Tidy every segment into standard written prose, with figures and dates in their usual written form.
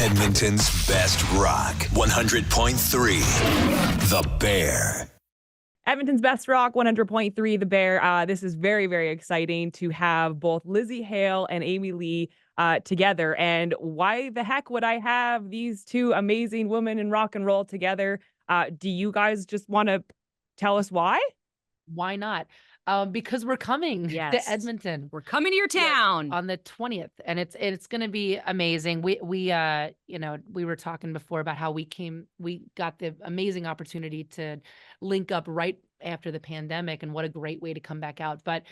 Edmonton's best rock, 100.3 The Bear. Edmonton's best rock, 100.3 The Bear. This is very, very exciting to have both Lzzy, Hale, and Amy Lee together. And why the heck would I have these two amazing women in rock and roll together? Do you guys just want to tell us why? Why not? Because we're coming Yes. to Edmonton. We're coming to your town on the 20th, and it's going to be amazing. We were talking before about how we got the amazing opportunity to link up right after the pandemic, and what a great way to come back out. But,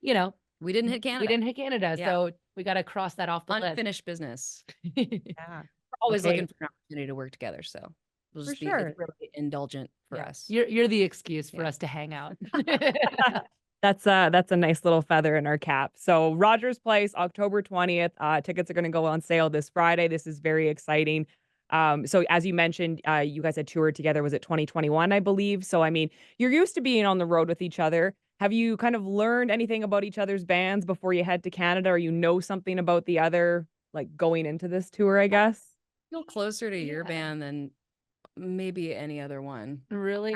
we didn't hit Canada. Yeah. So we got to cross that off the list. Unfinished business. Yeah. We're always looking for an opportunity to work together. So we'll just For sure. it's really indulgent for us. You're the excuse for us to hang out. That's a nice little feather in our cap. So Rogers Place, October 20th. Tickets are going to go on sale this Friday. This is very exciting. So as you mentioned, you guys had toured together. Was it 2021, I believe? So, I mean, you're used to being on the road with each other. Have you kind of learned anything about each other's bands before you head to Canada, or something about the other, like going into this tour, I guess? I feel closer to your band than maybe any other one. Really?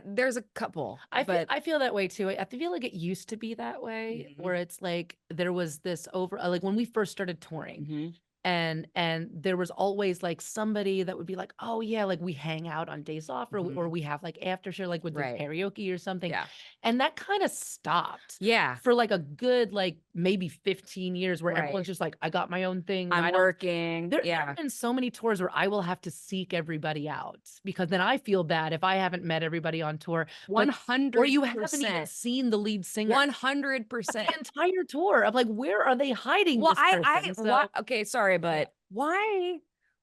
There's a couple. I feel that way too. I feel like it used to be that way, where it's like there was this like when we first started touring, and there was always like somebody that would be like, oh yeah, like we hang out on days off, or we have like after show, like with the karaoke or something. Yeah. And that kind of stopped. Yeah. For like a good, like maybe 15 years where everyone's just like, I got my own thing. I'm working. There have been so many tours where I will have to seek everybody out, because then I feel bad if I haven't met everybody on tour. 100%. Or you haven't even seen the lead singer. 100%. The entire tour. I'm like, where are they hiding this person? Okay, sorry, but why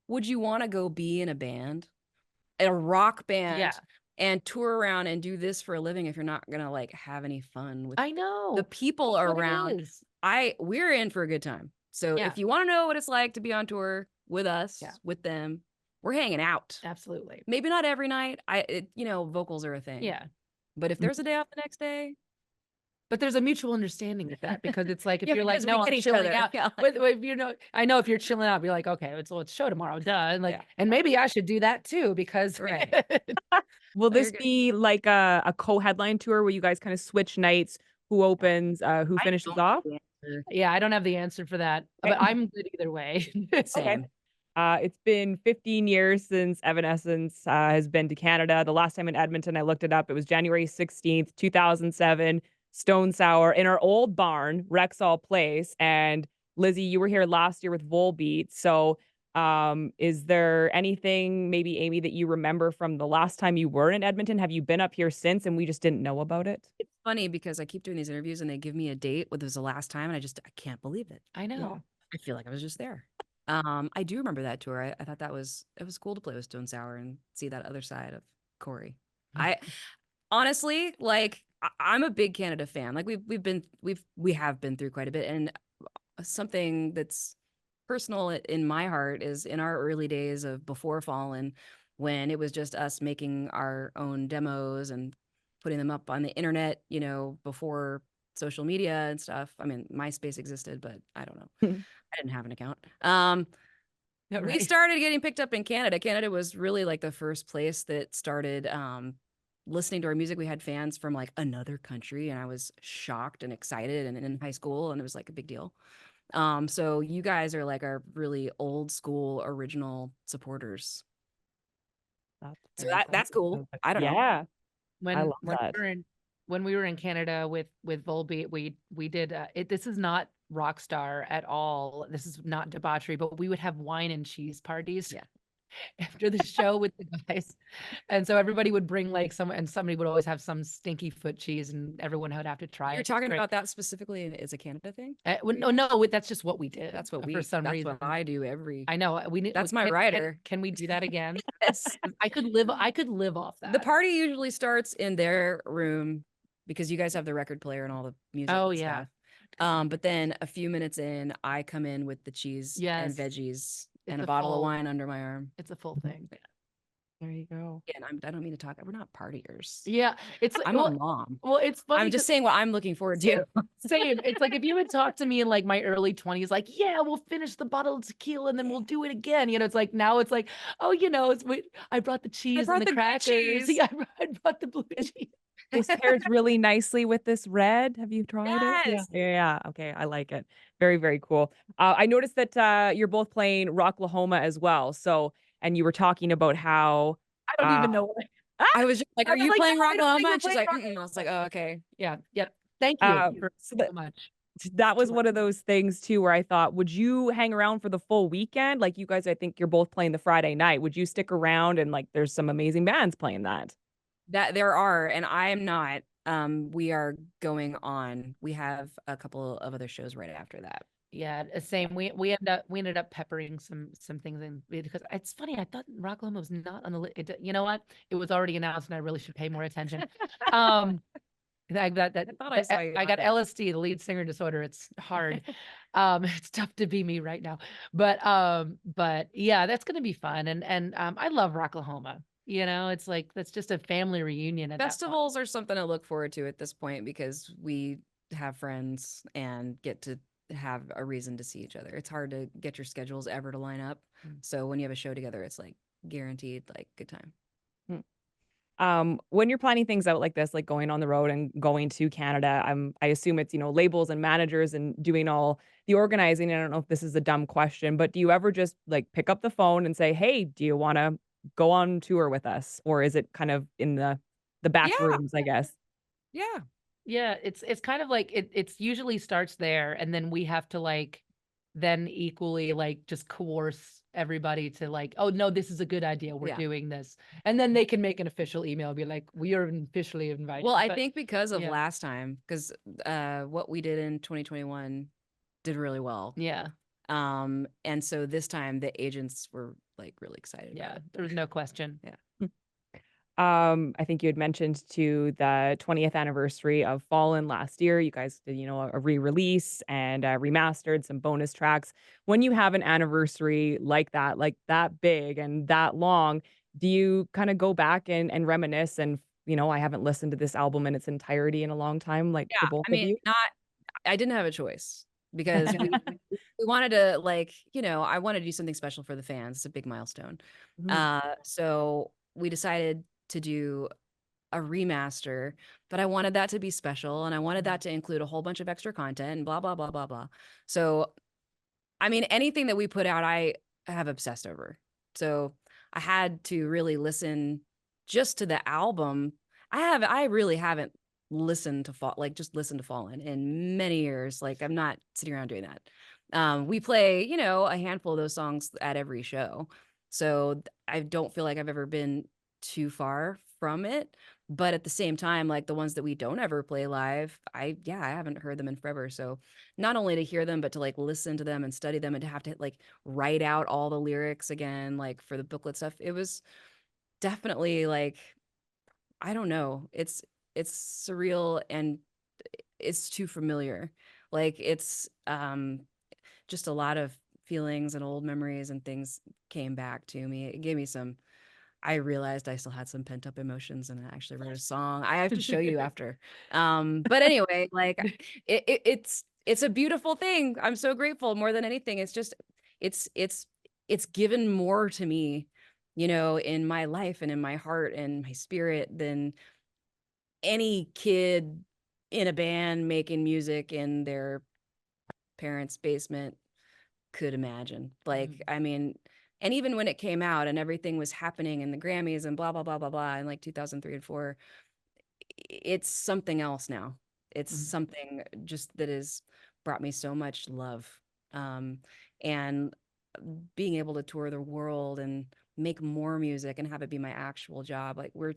would you want to go be in a band, a rock band, and tour around and do this for a living if you're not gonna like have any fun with the people around? We're in for a good time. So if you want to know what it's like to be on tour with us, with them, we're hanging out. Absolutely. Maybe not every night. Vocals are a thing. Yeah. But if there's a day off the next day. But there's a mutual understanding with that, because it's like, if you're like, no, I'm each chilling other. out. Yeah. I know if you're chilling out, you're like, okay, it's show tomorrow, duh. And like, and maybe I should do that too, because Will this be like a co-headline tour where you guys kind of switch nights? Who opens? Who finishes off? Yeah, I don't have the answer for that, but I'm good either way. Same. It's been 15 years since Evanescence has been to Canada. The last time in Edmonton, I looked it up. It was January 16th, 2007. Stone Sour in our old barn, Rexall Place. And Lzzy, you were here last year with Volbeat. So is there anything, maybe Amy, that you remember from the last time you were in Edmonton? Have you been up here since and we just didn't know about it? It's funny because I keep doing these interviews and they give me a date when it was the last time, and I can't believe it. I know. Yeah. I feel like I was just there. I do remember that tour. I thought it was cool to play with Stone Sour and see that other side of Corey. I honestly, like, I'm a big Canada fan. Like we have been through quite a bit, and something that's personal in my heart is in our early days of before Fallen, when it was just us making our own demos and putting them up on the internet, before social media and stuff. I mean, MySpace existed, but I don't know. I didn't have an account. We started getting picked up in Canada. Canada was really like the first place that started listening to our music. We had fans from like another country, and I was shocked and excited, and in high school, and it was like a big deal. So you guys are like our really old school original supporters. So that's cool. I don't know. Yeah. When we were in Canada with Volbeat, we did this is not rock star at all. This is not debauchery, but we would have wine and cheese parties. Yeah. After the show with the guys, and so everybody would bring like somebody would always have some stinky foot cheese, and everyone would have to try it. You're talking about that specifically as a Canada thing? No, that's just what we did. That's what for some reason. What I do I know that's my rider. Can we do that again? Yes. I could live off that. The party usually starts in their room because you guys have the record player and all the music. Oh yeah. But then a few minutes in, I come in with the cheese and veggies and a bottle of wine under my arm. It's a full thing. There you go. And I don't mean to talk. We're not partiers. Yeah, it's I'm a mom. well, it's funny. I'm just saying what I'm looking forward to. Same. It's like if you had talked to me in like my early 20s, like, yeah, we'll finish the bottle of tequila and then we'll do it again. You know, it's like now it's like, oh, you know, I brought the cheese brought and the the blue crackers. cheese. Yeah, I brought the blue cheese. This pairs really nicely with this red. Have you tried it? Yes. Yeah. Okay, I like it. Very, very cool. I noticed that you're both playing Rocklahoma as well. So, and you were talking about how I don't even know what I was just like, I are was you like, playing "No, I don't think Rocklahoma? we're And she's playing like, "Mm-mm." I was like, oh, okay. Yeah. Yep. Thank you so so much. that was Sure. one of those things too where I thought, would you hang around for the full weekend? Like you guys, I think you're both playing the Friday night. Would you stick around and like there's some amazing bands playing that? That there are, and I am not. We are going on. We have a couple of other shows right after that. Yeah, same. We ended up peppering some things in because it's funny. I thought Rocklahoma was not on the list. You know what? It was already announced, and I really should pay more attention. I got that. thought I saw you I on got it. LSD, the lead singer disorder. It's hard. It's tough to be me right now. But yeah, that's gonna be fun. And I love Rocklahoma. You know, it's like that's just a family reunion at that point. Festivals are something to look forward to at this point because we have friends and get to have a reason to see each other. It's hard to get your schedules ever to line up. So when you have a show together, it's like guaranteed like good time. When you're planning things out like this, like going on the road and going to Canada, I assume it's, labels and managers and doing all the organizing. I don't know if this is a dumb question, but do you ever just like pick up the phone and say, "Hey, do you want to go on tour with us?" Or is it kind of in the back Yeah. rooms, I guess? Yeah. Yeah, it's kind of like it's usually starts there, and then we have to like then equally like just coerce everybody to like, oh no, this is a good idea. We're Yeah. doing this. And then they can make an official email and be like, we are officially invited. Well, I But think because of yeah. last time, because what we did in 2021 did really well. Yeah, And so this time the agents were like really excited yeah, about it. there was no question. Yeah. I think you had mentioned to the 20th anniversary of Fallen last year. You guys did, a re-release and remastered some bonus tracks. When you have an anniversary like that big and that long, do you kind of go back and reminisce and, I haven't listened to this album in its entirety in a long time, like for Yeah. both I of mean, you? I didn't have a choice because we wanted to like, I wanted to do something special for the fans. It's a big milestone. Mhm. So we decided to do a remaster, but I wanted that to be special and I wanted that to include a whole bunch of extra content and blah, blah, blah, blah, blah. So, I mean, anything that we put out, I have obsessed over. So I had to really listen just to the album. I really haven't listened to just listened to Fallen in many years. Like I'm not sitting around doing that. We play, a handful of those songs at every show. So I don't feel like I've ever been too far from it. But at the same time, like the ones that we don't ever play live, I haven't heard them in forever. So not only to hear them, but to like listen to them and study them and to have to like write out all the lyrics again, like for the booklet stuff. It was definitely like, I don't know. It's surreal and it's too familiar. Like it's just a lot of feelings and old memories and things came back to me. It gave me I realized I still had some pent up emotions and I actually wrote a song. I have to show you after. But anyway, like it's a beautiful thing. I'm so grateful more than anything. It's just it's given more to me, in my life and in my heart and my spirit than any kid in a band making music in their parents' basement could imagine. Like, I mean, and even when it came out and everything was happening in the Grammys and blah, blah, blah, blah, blah, in like 2003 and 4, it's something else now. It's something just that has brought me so much love. And being able to tour the world and make more music and have it be my actual job. Like we're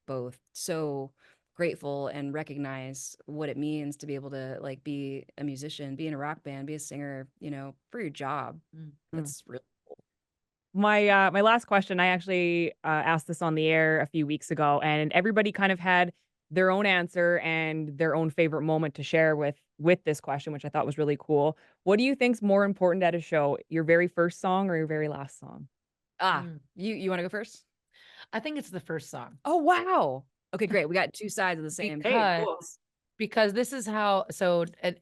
both so grateful and recognize what it means to be able to like be a musician, be in a rock band, be a singer, for your job. That's really cool. My last question, I actually asked this on the air a few weeks ago, and everybody kind of had their own answer and their own favorite moment to share with this question, which I thought was really cool. What do you think's more important at a show, your very first song or your very last song? You want to go first? I think it's the first song. Oh, wow. Okay, great. We got two sides of the same. Because this is how,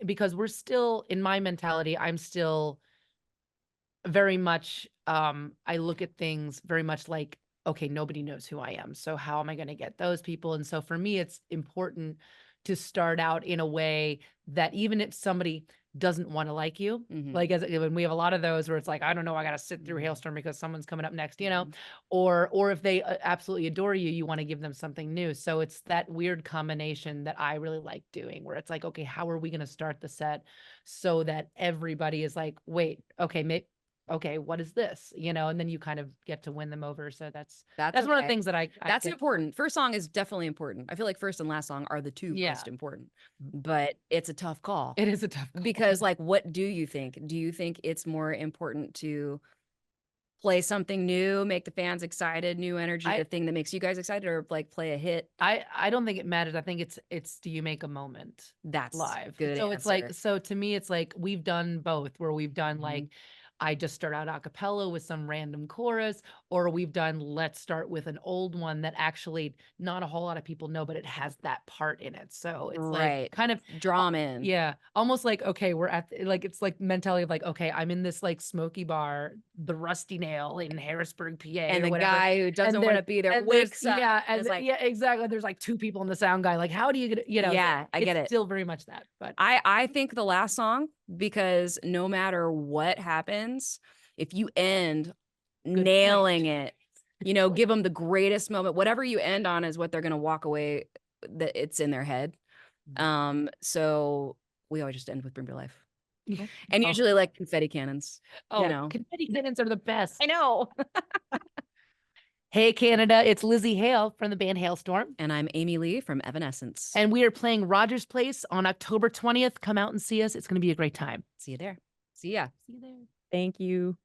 because we're still, in my mentality, I'm still very much, I look at things very much like, okay, nobody knows who I am. So how am I going to get those people? And so for me, it's important to start out in a way that even if somebody doesn't want to like you, like when we have a lot of those where it's like, I don't know, I got to sit through Halestorm because someone's coming up next, you know, or if they absolutely adore you, you want to give them something new. So it's that weird combination that I really like doing, where it's like, okay, how are we going to start the set so that everybody is like, wait, okay, okay, what is this? You know, and then you kind of get to win them over. So that's one of the things that that's important. First song is definitely important. I feel like first and last song are the two most important, but it's a tough call. It is a tough call. Because like, what do you think? Do you think it's more important to play something new, make the fans excited, new energy, the thing that makes you guys excited, or like play a hit? I don't think it matters. I think it's do you make a moment that's live? Good so answer. It's like, so to me, it's like we've done both, where we've done like, I just start out a cappella with some random chorus, or we've done, let's start with an old one that actually not a whole lot of people know, but it has that part in it. So it's like kind of draw 'em in. Yeah. Almost like, okay, we're at like, it's like mentality of like, okay, I'm in this like smoky bar, the Rusty Nail in Harrisburg, PA. And the whatever. guy who doesn't want to be there wakes up. Yeah. And like, yeah, exactly. There's like two people in the sound guy. Like, how do you get, you know? Yeah, I get it. Still very much that, but I think the last song, because no matter what happens, if you end nailing it, you know, give them the greatest moment, whatever you end on is what they're going to walk away, that it's in their head. So we always just end with Bring Your Life. And usually like confetti cannons. Oh, you know, confetti cannons are the best. I know. Hey, Canada, it's Lzzy Hale from the band Halestorm. And I'm Amy Lee from Evanescence. And we are playing Rogers Place on October 20th. Come out and see us. It's going to be a great time. See you there. See ya. See you there. Thank you.